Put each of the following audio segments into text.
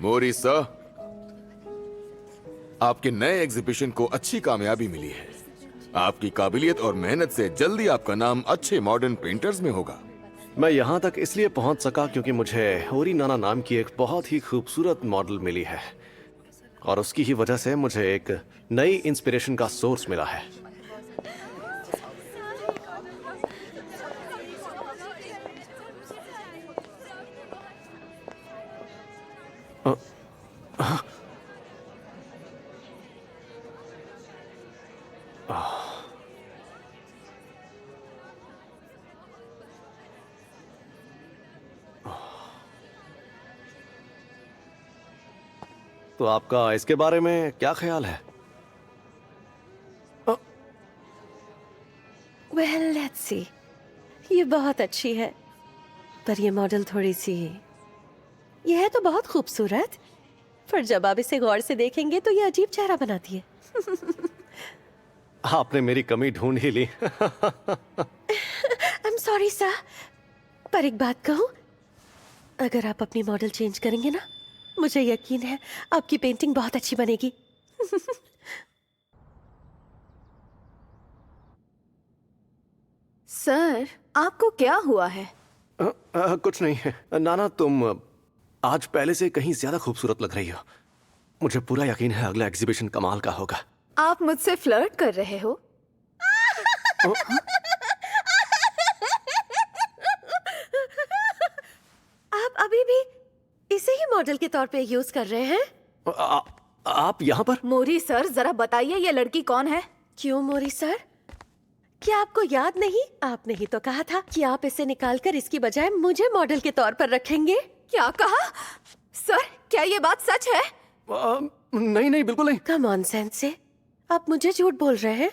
मोरी sir, आपके नए exhibition को अच्छी कामयाबी मिली है। आपकी काबिलियत और मेहनत से जल्दी आपका नाम अच्छे मॉडर्न पेंटर्स में होगा। मैं यहाँ तक इसलिए पहुँच सका क्योंकि मुझे होरी नाना नाम की एक बहुत ही खूबसूरत मॉडल मिली है और उसकी ही वजह से मुझे एक नई इंस्पिरेशन का सोर्स मिला है। तो आपका इसके बारे में क्या ख्याल है? Well, let's see. ये बहुत अच्छी है, पर ये मॉडल थोड़ी सी, ये है तो बहुत खूबसूरत, पर जब आप इसे गौर से देखेंगे तो ये अजीब चेहरा बनाती है। आपने मेरी कमी ढूंढ ही ली। I'm sorry sir, पर एक बात कहूँ, अगर आप अपनी मॉडल चेंज करेंगे ना, मुझे यकीन है आपकी पेंटिंग बहुत अच्छी बनेगी। सर, आपको क्या हुआ है? कुछ नहीं है नाना, तुम आज पहले से कहीं ज्यादा खूबसूरत लग रही हो। मुझे पूरा यकीन है अगला एग्जीबिशन कमाल का होगा। आप मुझसे फ्लर्ट कर रहे हो? आप अभी भी इसे ही मॉडल के तौर पे यूज कर रहे हैं? आप यहाँ पर? मोरी सर, जरा बताइए ये लड़की कौन है? क्यों मोरी सर, क्या आपको याद नहीं? आपने ही तो कहा था कि आप इसे निकालकर इसकी बजाय मुझे मॉडल के तौर पर रखेंगे। क्या कहा? सर, क्या ये बात सच है? नहीं नहीं, बिल्कुल नहीं। कम ऑन सेंस से आप मुझे झूठ बोल रहे हैं।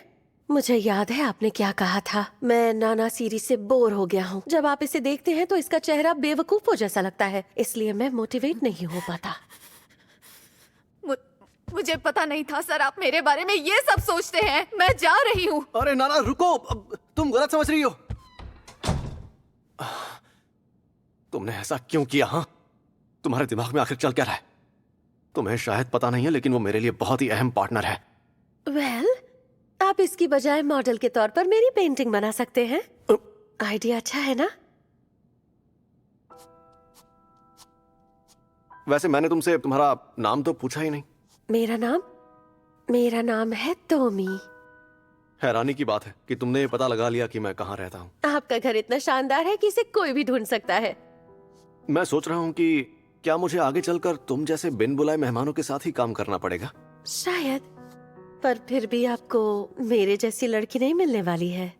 मुझे याद है आपने क्या कहा था। मैं नाना सीरीज से बोर हो गया हूँ। जब आप इसे देखते हैं तो इसका चेहरा बेवकूफों जैसा लगता है, इसलिए मैं मोटिवेट नहीं हो पाता। मुझे पता नहीं था सर, आप मेरे बारे में ये सब सोचते हैं। मैं जा रही हूँ। अरे नाना रुको, तुम गलत समझ रही हो। तुमने ऐसा क्यों किया? हाँ, तुम्हारे दिमाग में आखिर चल क्या रहा है? तुम्हें शायद पता नहीं है, लेकिन वो मेरे लिए बहुत ही अहम पार्टनर है। वेल, आप इसकी बजाय मॉडल के तौर पर मेरी पेंटिंग बना सकते हैं। आइडिया अच्छा है ना? वैसे मैंने तुमसे तुम्हारा नाम तो पूछा ही नहीं। मेरा नाम है टोमी। हैरानी की बात है कि तुमने ये पता लगा लिया कि मैं कहाँ रहता हूँ। आपका घर इतना शानदार है कि इसे कोई भी ढूंढ सकता है। मैं सोच रहा हूँ कि क्या मुझे आगे चलकर तुम जैसे बिन बुलाए मेहमानों के साथ ही काम करना पड़ेगा? शायद, पर फिर भी आपको मेरे जैसी लड़की नहीं मिलने वाली है।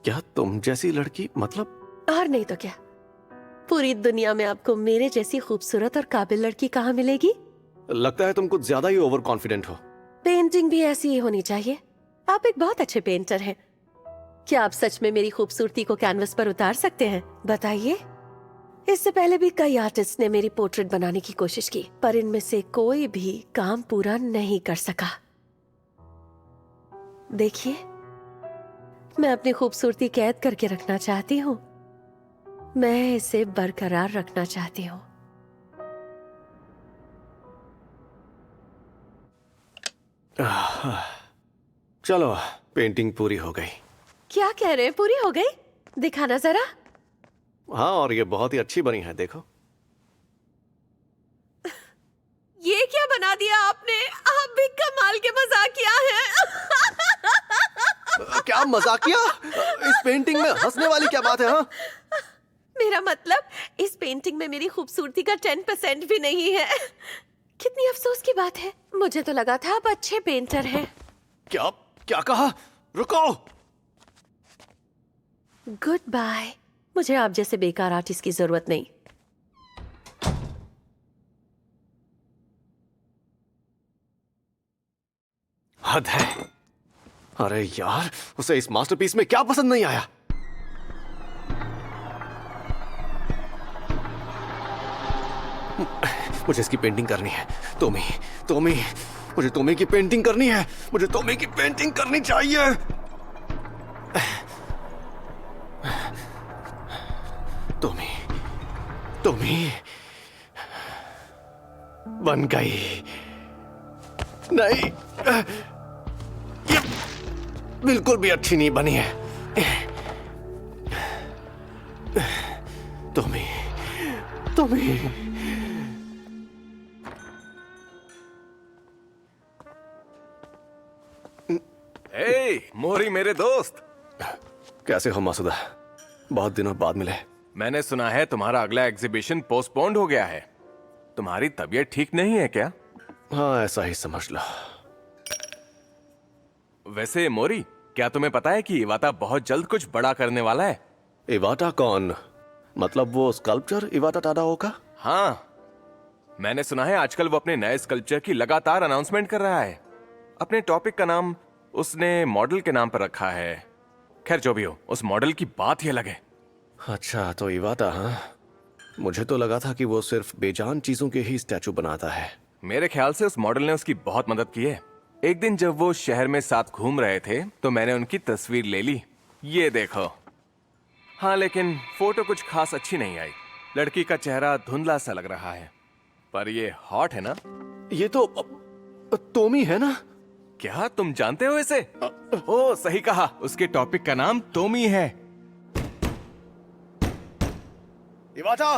क्या तुम जैसी लड़की? मतलब? और नहीं तो क्या, पूरी दुनिया में आपको मेरे जैसी खूबसूरत और काबिल लड़की कहाँ मिलेगी? लगता है तुम कुछ ज्यादा ही ओवर कॉन्फिडेंट हो। पेंटिंग भी ऐसी ही होनी चाहिए। आप एक बहुत अच्छे पेंटर हैं। क्या आप सच में मेरी खूबसूरती को कैनवस पर उतार सकते हैं? बताइए। इससे पहले भी कई आर्टिस्ट ने मेरी पोर्ट्रेट बनाने की कोशिश की, पर इनमें से कोई भी काम पूरा नहीं कर सका। देखिए, मैं अपनी खूबसूरती कैद करके रखना चाहती हूँ। मैं इसे बरकरार रखना चाहती हूँ। चलो, पेंटिंग पूरी हो गई। क्या कह रहे हैं, पूरी हो गई? दिखाना जरा। हाँ, और ये बहुत ही अच्छी बनी है, देखो। ये क्या बना दिया आपने? आप भी कमाल के मजाकिया हैं। क्या मजाकिया? इस पेंटिंग में हंसने वाली क्या बात है? हाँ, मेरा मतलब, इस पेंटिंग में मेरी खूबसूरती का 10% भी नहीं है। कितनी अफसोस की बात है। मुझे तो लगा था आप अच्छे पेंटर हैं। क्या क्या कहा? रुको। Good bye. मुझे आप जैसे बेकार आर्टिस्ट की जरूरत नहीं। हद है। अरे यार, उसे इस मास्टरपीस में क्या पसंद नहीं आया? मुझे इसकी पेंटिंग करनी है। टोमी, टोमी, मुझे टोमी की पेंटिंग करनी है। मुझे टोमी की पेंटिंग करनी चाहिए। टोमी, तुम ही बन गई। नहीं, ये बिल्कुल भी अच्छी नहीं बनी है। तुम ही हे मोरी मेरे दोस्त, कैसे हो मासुदा? बहुत दिनों बाद मिले। मैंने सुना है तुम्हारा अगला एग्जीबिशन पोस्टपोन्ड हो गया है। तुम्हारी तबीयत ठीक नहीं है क्या? हाँ, ऐसा ही समझ लो। वैसे मोरी, क्या तुम्हें पता है कि इवाता बहुत जल्द कुछ बड़ा करने वाला है? इवाटा कौन? मतलब वो स्कल्पचर इवाटा टाडाओ का? हाँ, मैंने सुना है आजकल वो अपने नए स्कल्पचर की लगातार अनाउंसमेंट कर रहा है। अपने टॉपिक का नाम उसने मॉडल के नाम पर रखा है। खैर जो भी हो, उस मॉडल की बात ही अलग है। अच्छा, तो इवाटा, हाँ? मुझे तो लगा था कि वो सिर्फ बेजान चीजों के ही स्टैचू बनाता है। मेरे ख्याल से उस मॉडल ने उसकी बहुत मदद की है। एक दिन जब वो शहर में साथ घूम रहे थे तो मैंने उनकी तस्वीर ले ली। ये देखो। हाँ, लेकिन फोटो कुछ खास अच्छी नहीं आई। लड़की का चेहरा धुंधला सा लग रहा है, पर ये हॉट है ना? ये तो तोमी है ना? क्या तुम जानते हो इसे? ओ, सही कहा, उसके टॉपिक का नाम तोमी है। इवाटा!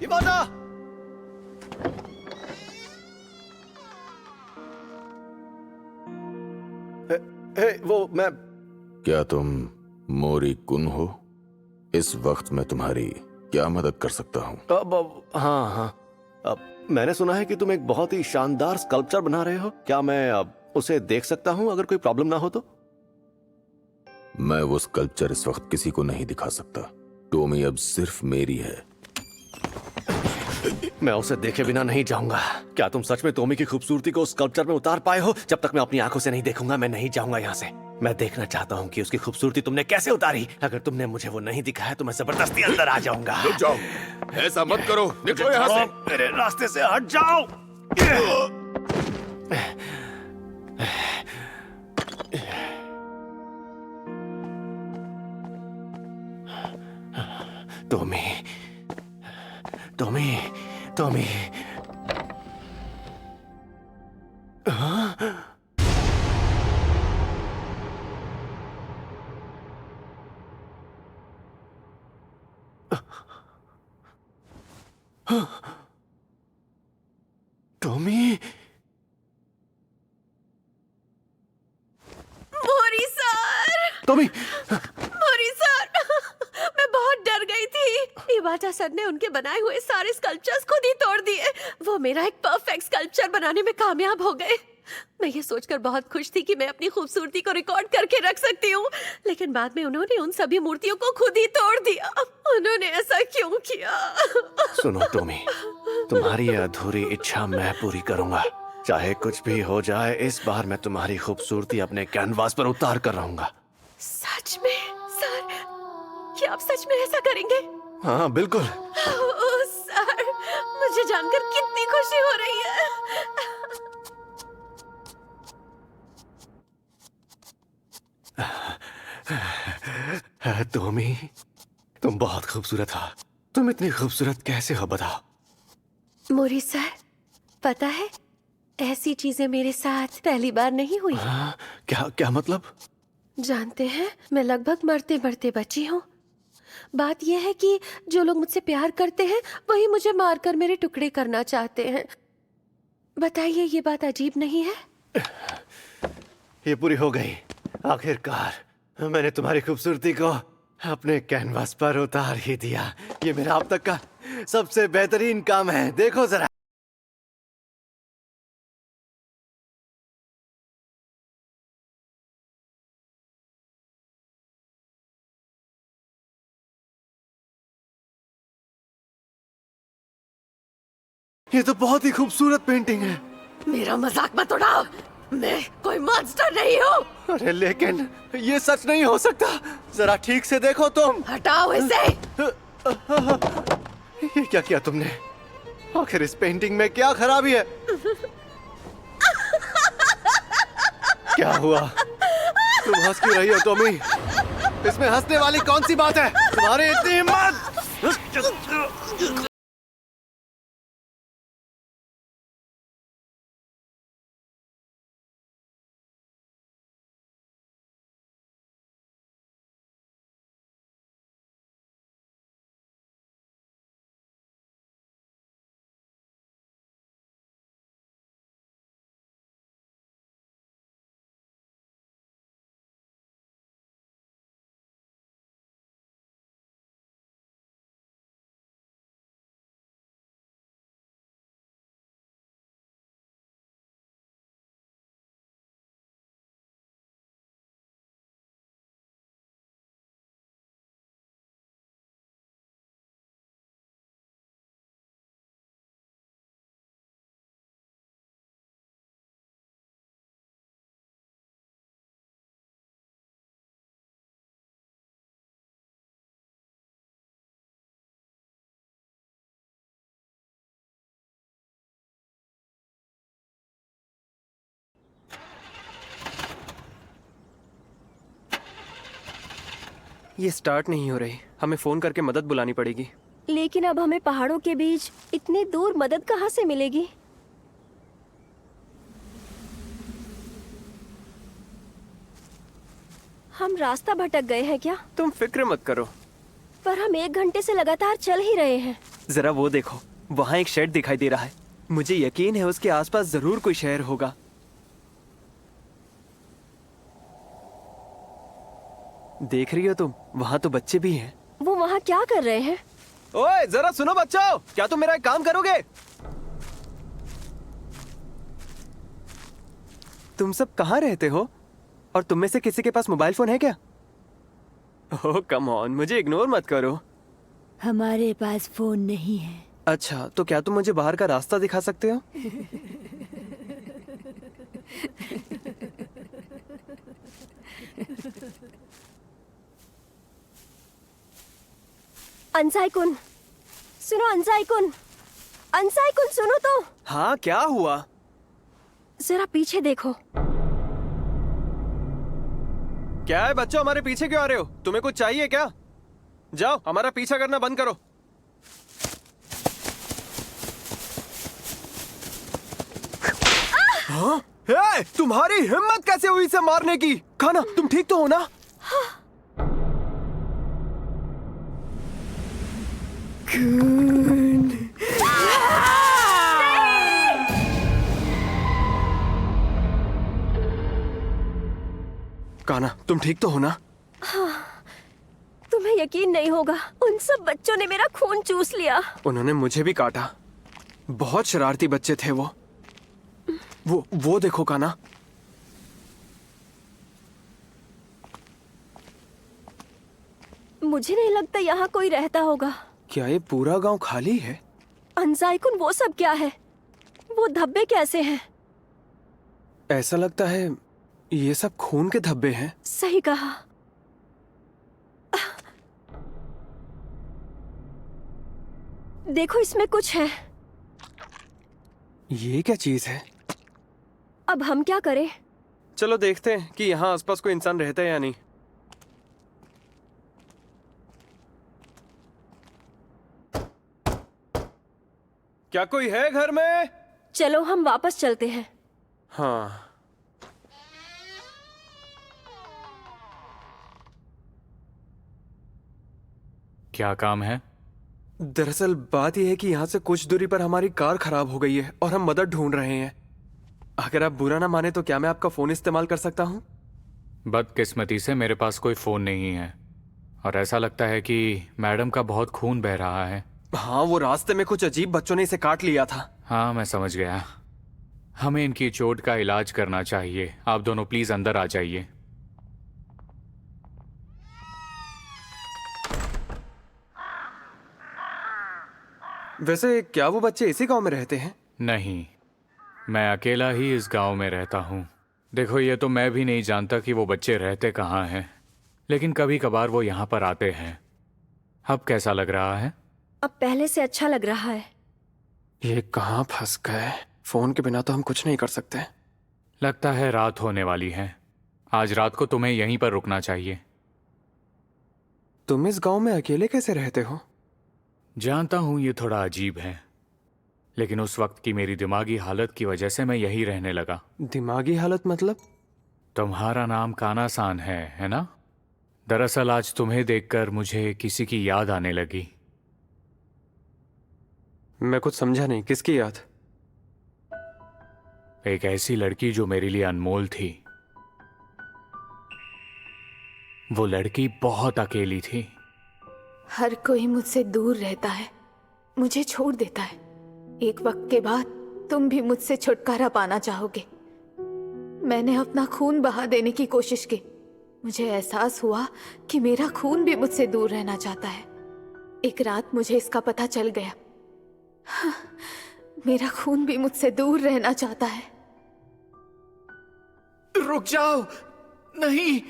इवाटा! वो मैं क्या तुम मोरी कुन हो? इस वक्त मैं तुम्हारी क्या मदद कर सकता हूँ? हाँ, अब मैंने सुना है कि तुम एक बहुत ही शानदार स्कल्पचर बना रहे हो। क्या मैं अब उसे देख सकता हूँ अगर कोई प्रॉब्लम ना हो तो? मैं वो स्कल्पचर इस वक्त किसी को नहीं दिखा सकता। टोमी अब सिर्फ मेरी है। मैं उसे देखे बिना नहीं जाऊंगा। क्या तुम सच में टोमी की खूबसूरती को स्कल्पचर में उतार पाए हो? जब तक मैं अपनी आंखों से नहीं देखूंगा मैं नहीं जाऊंगा यहाँ से। मैं देखना चाहता हूँ कि उसकी खूबसूरती तुमने कैसे उतारी। अगर तुमने मुझे वो नहीं दिखाया तो मैं जबरदस्ती अंदर आ जाऊंगा। रुक जाओ, ऐसा मत करो, निकलो यहाँ से। मेरे रास्ते से हट जाओ। Tommy, Tommy, Tommy. टोमी, मोरी सर! टोमी, मोरी सर! मैं बहुत डर गई थी। इवाटा सर ने उनके बनाए हुए सारे स्कल्पचर्स खुद ही तोड़ दिए। वो मेरा एक परफेक्ट स्कल्पचर बनाने में कामयाब हो गए। मैं ये सोचकर बहुत खुश थी कि मैं अपनी खूबसूरती को रिकॉर्ड करके रख सकती हूँ, लेकिन बाद में उन्होंने उन सभी मूर्तियों को खुद ही तोड़ दिया। उन्होंने ऐसा क्यों किया? सुनो टोमी, तुम्हारी ये अधूरी इच्छा मैं पूरी करूंगा। चाहे कुछ भी हो जाए, इस बार मैं तुम्हारी खूबसूरती अपने कैनवास पर उतार कर रहूंगा। सच में सर? क्या आप सच में ऐसा करेंगे? हाँ, बिल्कुल। ओह सर, मुझे जानकर कितनी खुशी हो रही है। टोमी, तुम बहुत खूबसूरत हो। तुम इतनी खूबसूरत कैसे हो बताओ? मोरी सर, पता है ऐसी चीजें मेरे साथ पहली बार नहीं हुई। हाँ, क्या मतलब? जानते हैं, मैं लगभग मरते मरते बची हूँ। बात यह है कि जो लोग मुझसे प्यार करते हैं वही मुझे मारकर मेरे टुकड़े करना चाहते हैं। बताइए, ये बात अजीब नहीं है? ये पूरी हो गई। आखिरकार मैंने तुम्हारी खूबसूरती को अपने कैनवास पर उतार ही दिया। ये मेरा अब तक का सबसे बेहतरीन काम है। देखो जरा। ये तो बहुत ही खूबसूरत पेंटिंग है। मेरा मजाक मत उड़ाओ, मैं कोई मॉन्स्टर नहीं हूँ। अरे लेकिन ये सच नहीं हो सकता। जरा ठीक से देखो तुम। हटाओ इसे। ये क्या किया तुमने? आखिर इस पेंटिंग में क्या खराबी है? क्या हुआ? तुम हंस क्यों रही हो टोमी? इसमें हंसने वाली कौन सी बात है? तुम्हारी इतनी हिम्मत! ये स्टार्ट नहीं हो रही। हमें फोन करके मदद बुलानी पड़ेगी। लेकिन अब हमें पहाड़ों के बीच इतनी दूर मदद कहाँ से मिलेगी? हम रास्ता भटक गए हैं क्या? तुम फिक्र मत करो। पर हम 1 घंटे से लगातार चल ही रहे हैं। जरा वो देखो, वहाँ एक शेड दिखाई दे रहा है। मुझे यकीन है उसके आसपास जरूर कोई शहर होगा। देख रही हो तुम, वहाँ तो बच्चे भी हैं। वो वहाँ क्या कर रहे हैं? ओए जरा सुनो बच्चों, क्या तुम मेरा एक काम करोगे? तुम सब कहाँ रहते हो? और तुम में से किसी के पास मोबाइल फोन है क्या? ओह कम ऑन, मुझे इग्नोर मत करो। हमारे पास फोन नहीं है। अच्छा, तो क्या तुम मुझे बाहर का रास्ता दिखा सकते हो? अंसाई-कुन, सुनो अंसाई-कुन, अंसाई-कुन सुनो तो। हाँ, क्या हुआ? जरा पीछे देखो। क्या है बच्चों, हमारे पीछे क्यों आ रहे हो? तुम्हें कुछ चाहिए क्या? जाओ, हमारा पीछा करना बंद करो। हाँ? हे, तुम्हारी हिम्मत कैसे हुई इसे मारने की? खाना, तुम ठीक तो हो ना? काना, तुम ठीक तो हो ना? तुम्हें यकीन नहीं होगा, उन सब बच्चों ने मेरा खून चूस लिया। उन्होंने मुझे भी काटा। बहुत शरारती बच्चे थे वो। वो देखो काना। मुझे नहीं लगता यहाँ कोई रहता होगा। क्या ये पूरा गांव खाली है? अंसाई-कुन, वो सब क्या है? वो धब्बे कैसे हैं? ऐसा लगता है ये सब खून के धब्बे हैं। सही कहा। देखो, इसमें कुछ है। ये क्या चीज है? अब हम क्या करें? चलो देखते हैं कि यहाँ आसपास कोई इंसान रहता है या नहीं। क्या कोई है घर में? चलो हम वापस चलते हैं। हाँ। क्या काम है? दरअसल बात यह है कि यहाँ से कुछ दूरी पर हमारी कार खराब हो गई है और हम मदद ढूंढ रहे हैं। अगर आप बुरा ना माने तो क्या मैं आपका फोन इस्तेमाल कर सकता हूँ? बदकिस्मती से मेरे पास कोई फोन नहीं है और ऐसा लगता है कि मैडम का बहुत खून बह रहा है। हाँ, वो रास्ते में कुछ अजीब बच्चों ने इसे काट लिया था। हाँ, मैं समझ गया। हमें इनकी चोट का इलाज करना चाहिए। आप दोनों प्लीज अंदर आ जाइए। वैसे क्या वो बच्चे इसी गांव में रहते हैं? नहीं, मैं अकेला ही इस गांव में रहता हूँ। देखो, ये तो मैं भी नहीं जानता कि वो बच्चे रहते कहाँ हैं, लेकिन कभी कभार वो यहाँ पर आते हैं। अब कैसा लग रहा है? अब पहले से अच्छा लग रहा है। ये कहाँ फंस गए? फोन के बिना तो हम कुछ नहीं कर सकते। लगता है रात होने वाली है। आज रात को तुम्हें यहीं पर रुकना चाहिए। तुम इस गांव में अकेले कैसे रहते हो? जानता हूँ ये थोड़ा अजीब है, लेकिन उस वक्त की मेरी दिमागी हालत की वजह से मैं यहीं रहने लगा। दिमागी हालत मतलब? तुम्हारा नाम काना-सान है ना? दरअसल आज तुम्हें देखकर मुझे किसी की याद आने लगी। मैं कुछ समझा नहीं, किसकी याद? एक ऐसी लड़की जो मेरे लिए अनमोल थी। वो लड़की बहुत अकेली थी। हर कोई मुझसे दूर रहता है, मुझे छोड़ देता है। एक वक्त के बाद तुम भी मुझसे छुटकारा पाना चाहोगे। मैंने अपना खून बहा देने की कोशिश की। मुझे एहसास हुआ कि मेरा खून भी मुझसे दूर रहना चाहता है। एक रात मुझे इसका पता चल गया। हाँ, मेरा खून भी मुझसे दूर रहना चाहता है। रुक जाओ, नहीं।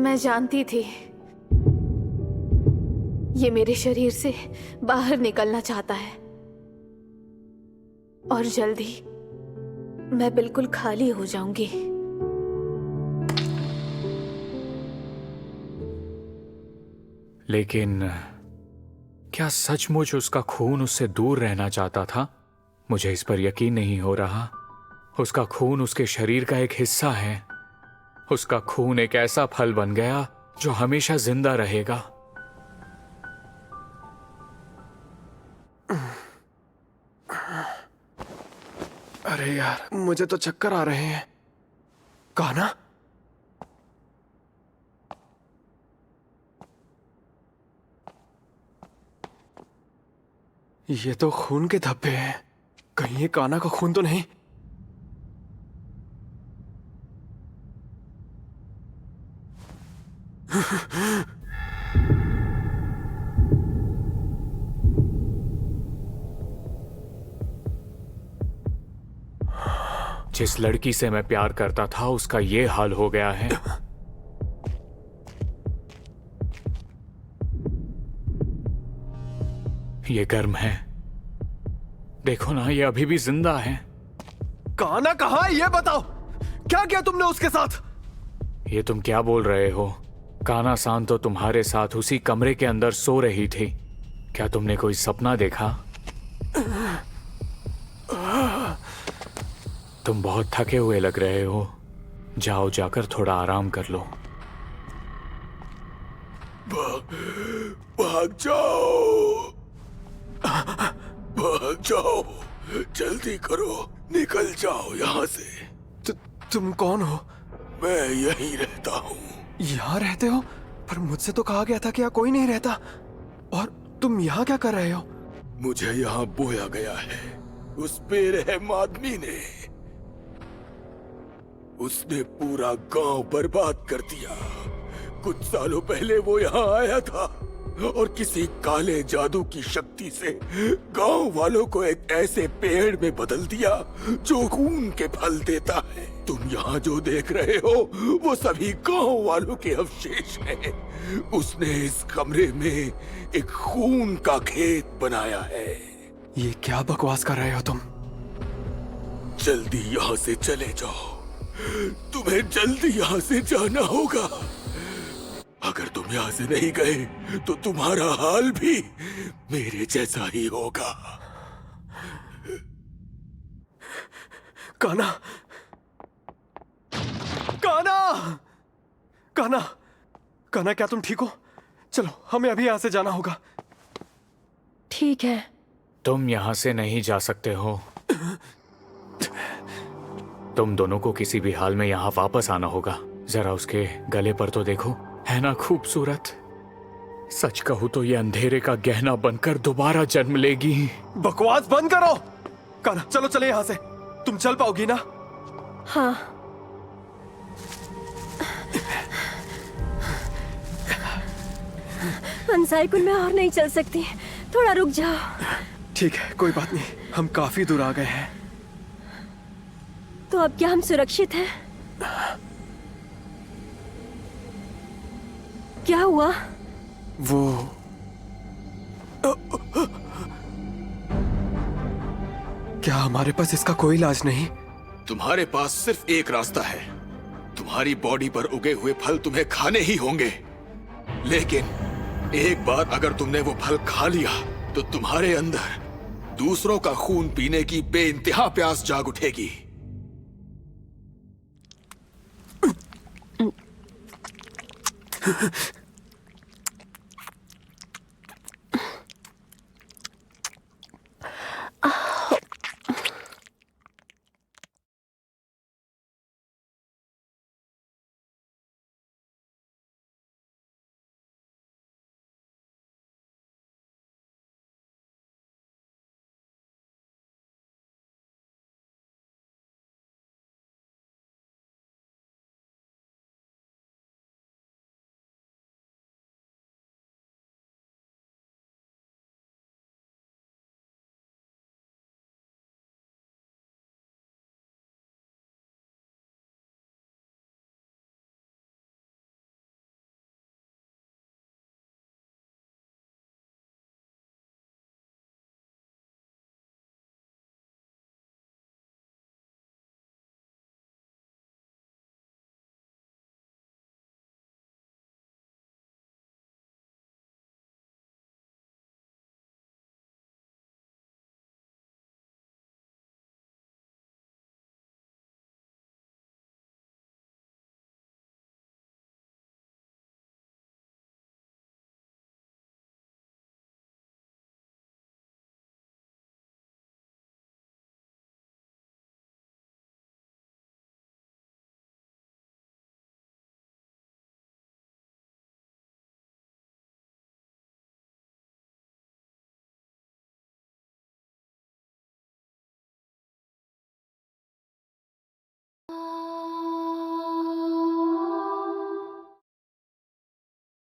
मैं जानती थी ये मेरे शरीर से बाहर निकलना चाहता है और जल्दी मैं बिल्कुल खाली हो जाऊंगी। लेकिन क्या सचमुच उसका खून उससे दूर रहना चाहता था? मुझे इस पर यकीन नहीं हो रहा। उसका खून उसके शरीर का एक हिस्सा है। उसका खून एक ऐसा फल बन गया जो हमेशा जिंदा रहेगा। अरे यार, मुझे तो चक्कर आ रहे हैं। कान्हा? ये तो खून के धब्बे हैं। कहीं ये कान्हा का खून तो नहीं? जिस लड़की से मैं प्यार करता था उसका ये हाल हो गया है। ये गर्म है, देखो ना, ये अभी भी जिंदा है। कान्हा कहाँ है ये बताओ। क्या किया तुमने उसके साथ? ये तुम क्या बोल रहे हो? कान्हा सान तो तुम्हारे साथ उसी कमरे के अंदर सो रही थी। क्या तुमने कोई सपना देखा? तुम बहुत थके हुए लग रहे हो। जाओ, जाकर थोड़ा आराम कर लो। भाग जाओ, भाग जाओ, जल्दी करो, निकल जाओ यहाँ से। तुम कौन हो? मैं यहीं रहता हूँ। यहाँ रहते हो? पर मुझसे तो कहा गया था कि यहाँ कोई नहीं रहता। और तुम यहाँ क्या कर रहे हो? मुझे यहाँ बोया गया है उस बेरहम आदमी ने। उसने पूरा गांव बर्बाद कर दिया। कुछ सालों पहले वो यहाँ आया था और किसी काले जादू की शक्ति से गांव वालों को एक ऐसे पेड़ में बदल दिया जो खून के फल देता है। तुम यहाँ जो देख रहे हो वो सभी गांव वालों के अवशेष हैं। उसने इस कमरे में एक खून का खेत बनाया है। ये क्या बकवास कर रहे हो तुम? जल्दी यहाँ से चले जाओ, तुम्हें जल्दी यहाँ से जाना होगा। अगर तुम यहाँ से नहीं गए तो तुम्हारा हाल भी मेरे जैसा ही होगा। कान्हा, कान्हा, कान्हा, कान्हा, क्या तुम ठीक हो? चलो, हमें अभी यहाँ से जाना होगा। ठीक है। तुम यहां से नहीं जा सकते हो। तुम दोनों को किसी भी हाल में यहाँ वापस आना होगा। जरा उसके गले पर तो देखो, है ना खूबसूरत? सच कहूं तो ये अंधेरे का गहना बनकर दोबारा जन्म लेगी। बकवास बंद करो। कान्हा, चलो चले यहाँ से। तुम चल पाओगी ना? हाँ। अंसाई मैं और नहीं चल सकती, थोड़ा रुक जाओ। ठीक है, कोई बात नहीं, हम काफी दूर आ गए हैं। तो अब क्या हम सुरक्षित हैं? क्या हुआ? वो क्या हमारे पास इसका कोई इलाज नहीं? तुम्हारे पास सिर्फ एक रास्ता है। तुम्हारी बॉडी पर उगे हुए फल तुम्हें खाने ही होंगे। लेकिन एक बार अगर तुमने वो फल खा लिया तो तुम्हारे अंदर दूसरों का खून पीने की बेइंतहा प्यास जाग उठेगी।